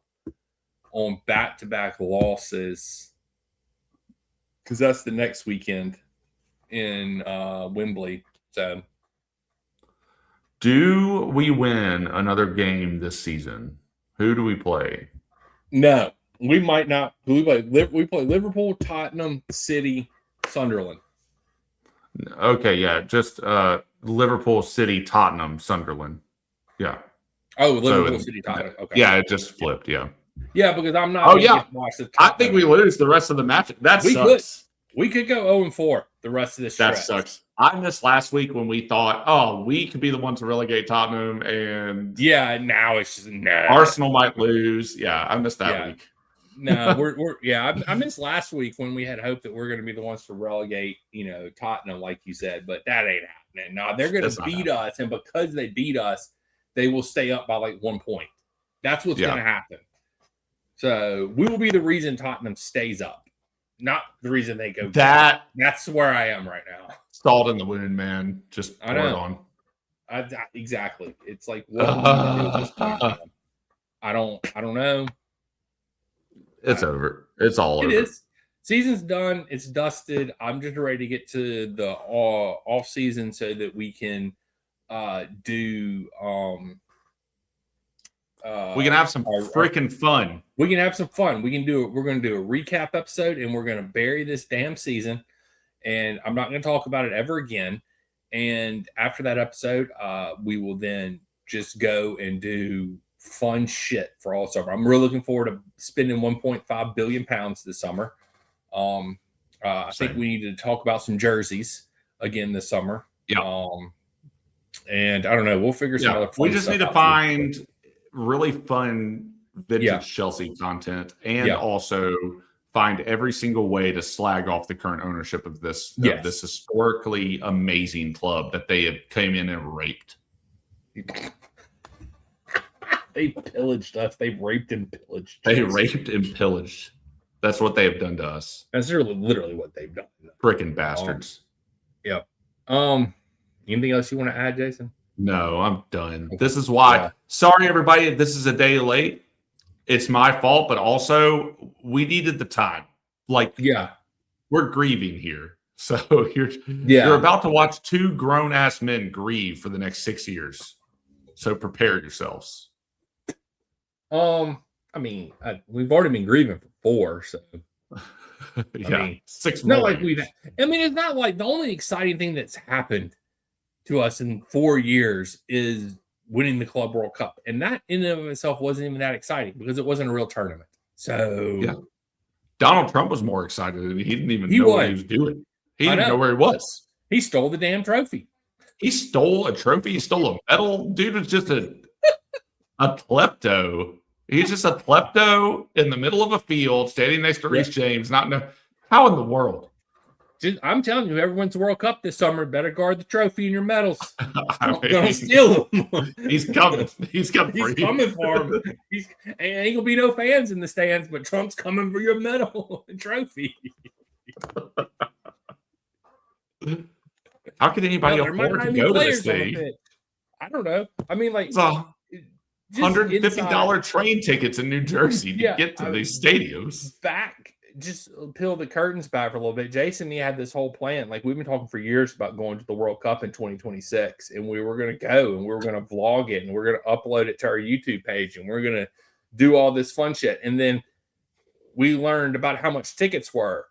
on back-to-back losses. Because that's the next weekend in Wembley. So, do we win another game this season? Who do we play? No, we might not. We play Liverpool, Tottenham, City, Sunderland. Okay, yeah, just Liverpool, City, Tottenham, Sunderland. Yeah. Oh, Liverpool, City, Tottenham. Okay. Yeah, it just flipped. Yeah. Yeah, because I'm not. Oh yeah, I think we lose the rest of the match. That sucks. We could go 0-4 the rest of this stretch. That sucks. I missed last week when we thought, we could be the ones to relegate Tottenham, and now it's just Arsenal might lose. Yeah, I missed that week. No, we're I missed last week when we had hope that we're going to be the ones to relegate, Tottenham, like you said, but that ain't happening. No, they're going to beat us, and because they beat us, they will stay up by like 1 point. That's what's going to happen. So we will be the reason Tottenham stays up, not the reason they go down. That's where I am right now. Salt in the wound, man. Just pour it on. Exactly. It's like what are we gonna do at this point? I don't know. It's over. It's all over. It is. Season's done. It's dusted. I'm just ready to get to the off season so that we can do we can have some freaking fun. We can have some fun. We're going to do a recap episode, and we're going to bury this damn season. And I'm not going to talk about it ever again. And after that episode, we will then just go and do fun shit for all summer. I'm really looking forward to spending 1.5 billion pounds this summer. I think we need to talk about some jerseys again this summer. Yeah. And I don't know. We'll figure some other fun We just need to find really fun vintage Chelsea content and also find every single way to slag off the current ownership of this historically amazing club that they have came in and raped. They pillaged us. They raped and pillaged. They raped and pillaged. That's what they have done to us. That's literally what they've done. Frickin' bastards. Yep. Anything else you want to add, Jason? No, I'm done. Okay. This is why. Yeah. Sorry, everybody. This is a day late. It's my fault, but also we needed the time. Like, we're grieving here. So you're about to watch two grown-ass men grieve for the next 6 years. So prepare yourselves. I mean, we've already been grieving for 4, so I mean, 6 more. Not like it's not like the only exciting thing that's happened to us in 4 years is winning the Club World Cup, and that in and of itself wasn't even that exciting because it wasn't a real tournament. So Donald Trump was more excited, and he didn't even know what he was doing. He didn't know where he was. He stole the damn trophy. He stole a trophy. He stole a medal. Dude was just a klepto. He's just a klepto in the middle of a field, standing next to Reece James. How in the world? I'm telling you, whoever wins the World Cup this summer better guard the trophy and your medals. I'm gonna steal them. He's coming. He's coming for you. He's coming for him. Ain't gonna be no fans in the stands, but Trump's coming for your medal and trophy. How can anybody afford to go to this thing? I don't know. I mean, like, $150 train tickets in New Jersey to get to these stadiums. Just peel the curtains back for a little bit. Jason and me had this whole plan. Like, we've been talking for years about going to the World Cup in 2026, and we were going to go, and we were going to vlog it, and we're going to upload it to our YouTube page, and we're going to do all this fun shit. And then we learned about how much tickets were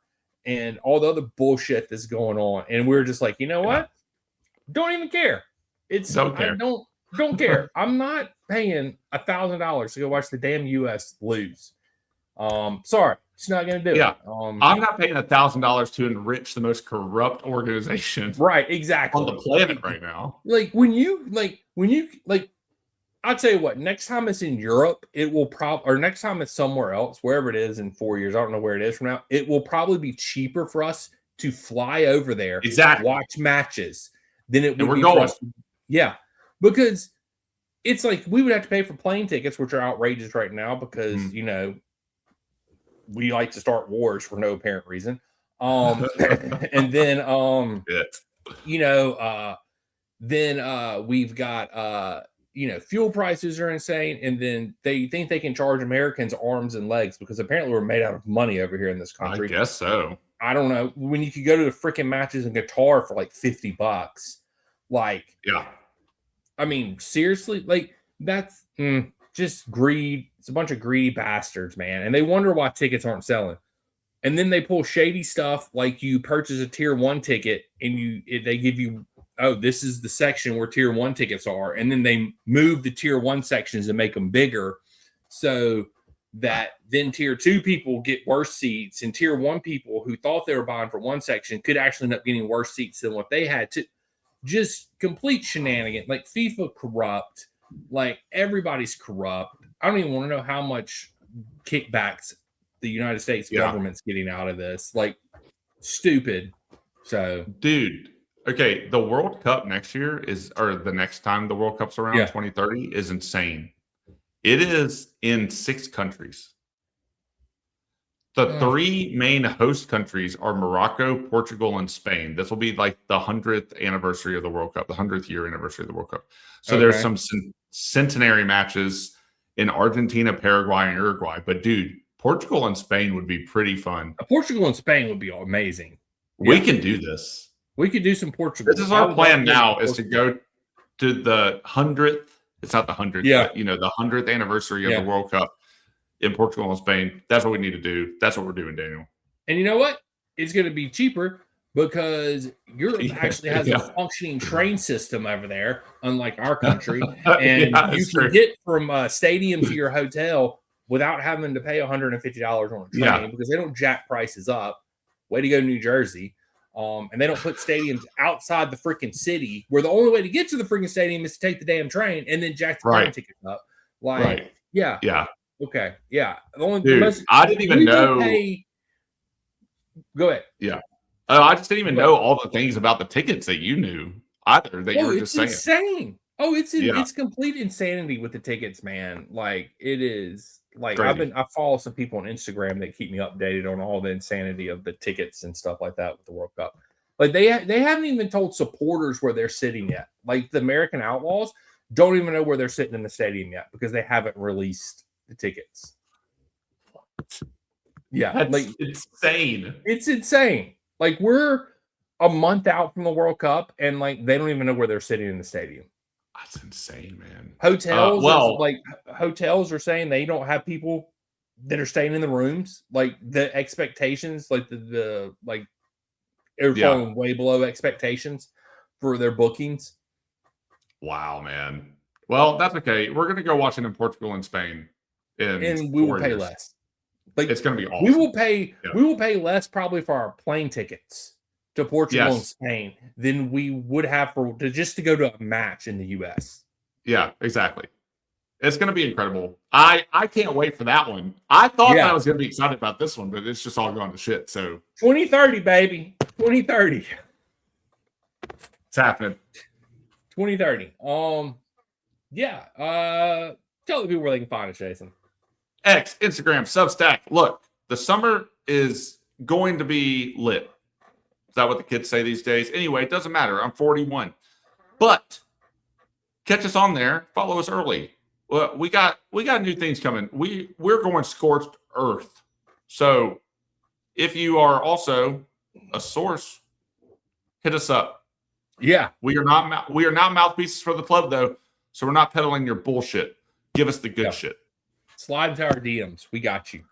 and all the other bullshit that's going on, and we were just like, you know what? Don't even care. Don't care. Don't care. I'm not paying $1,000 to go watch the damn U.S. lose. Sorry, it's not going to do it. I'm not paying $1,000 to enrich the most corrupt organization, right? Exactly, on the planet right now. Like when you I'll tell you what. Next time it's in Europe, it will or next time it's somewhere else, wherever it is in 4 years. I don't know where it is from now. It will probably be cheaper for us to fly over there, watch matches, than it would be for us. Yeah. Because it's like we would have to pay for plane tickets, which are outrageous right now because, we like to start wars for no apparent reason. And then, we've got, fuel prices are insane. And then they think they can charge Americans arms and legs because apparently we're made out of money over here in this country. I guess so. I don't know. When you could go to the freaking matches in Qatar for like $50, I mean, seriously, like that's just greed. It's a bunch of greedy bastards, man. And they wonder why tickets aren't selling. And then they pull shady stuff like you purchase a tier 1 ticket and they give you, this is the section where tier 1 tickets are. And then they move the tier 1 sections and make them bigger so that then tier 2 people get worse seats and tier 1 people who thought they were buying for one section could actually end up getting worse seats than what they had to. Just complete shenanigans, like FIFA corrupt, like everybody's corrupt. I don't even want to know how much kickbacks the United States government's getting out of this. Like, stupid. So, dude, okay, the World Cup next year or the next time the World Cup's around, 2030, is insane. It is in 6 countries. The 3 main host countries are Morocco, Portugal, and Spain. This will be like the 100th anniversary of the World Cup, the 100th year anniversary of the World Cup. So there's some centenary matches in Argentina, Paraguay, and Uruguay. But, dude, Portugal and Spain would be pretty fun. Portugal and Spain would be amazing. We can do this. We could do some Portugal. This is our plan now is to go to the 100th. It's not the 100th, but, the 100th anniversary of the World Cup. In Portugal and Spain. That's what we need to do. That's what we're doing, Daniel. And you know what? It's going to be cheaper because Europe actually has a functioning train system over there, unlike our country. And you can get from a stadium to your hotel without having to pay $150 on a train because they don't jack prices up. Way to go, New Jersey. And they don't put stadiums outside the freaking city where the only way to get to the freaking stadium is to take the damn train and then jack the plane tickets up. Like, yeah. Okay. Yeah. I didn't even know. Go ahead. Yeah. I just didn't even know all the things about the tickets that you knew either. That you were just saying. Insane. Oh, it's complete insanity with the tickets, man. Like it is. Like Crazy. I follow some people on Instagram that keep me updated on all the insanity of the tickets and stuff like that with the World Cup. Like they haven't even told supporters where they're sitting yet. Like the American Outlaws don't even know where they're sitting in the stadium yet because they haven't released the tickets. Yeah, that's like insane. It's insane. Like we're a month out from the World Cup, and like they don't even know where they're sitting in the stadium. That's insane, man. Hotels are saying they don't have people that are staying in the rooms. Like the expectations, like the like they're falling way below expectations for their bookings. Wow, man. Well, that's okay. We're gonna go watch it in Portugal and Spain, and we will pay less. Like it's gonna be awesome. We will pay less probably for our plane tickets to Portugal and Spain than we would have to go to a match in the US. Yeah, exactly. It's going to be incredible. I can't wait for that one. I thought I was going to be excited about this one, but it's just all going to shit. So 2030, baby, 2030. It's happening. 2030. Yeah. Tell the people where they can find us, Jason. X, Instagram, Substack. Look, the summer is going to be lit. Is that what the kids say these days? Anyway, it doesn't matter. I'm 41. But catch us on there. Follow us early. Well, we got new things coming. We're going scorched earth. So if you are also a source, hit us up. Yeah. We are not mouthpieces for the club though. So we're not peddling your bullshit. Give us the good shit. Slide into our DMs. We got you.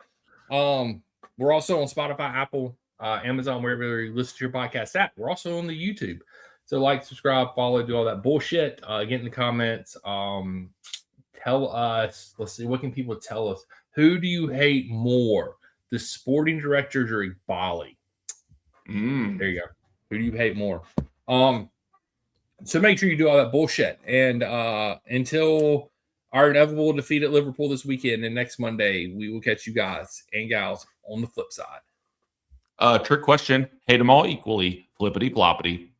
We're also on Spotify, Apple, Amazon, wherever you listen to your podcast at. We're also on the YouTube. So like, subscribe, follow, do all that bullshit. Get in the comments. Tell us. Let's see. What can people tell us? Who do you hate more? The sporting directors or Bali? There you go. Who do you hate more? So make sure you do all that bullshit. And until our inevitable defeat at Liverpool this weekend and next Monday, we will catch you guys and gals on the flip side. Trick question. Hate them all equally. Flippity ploppity.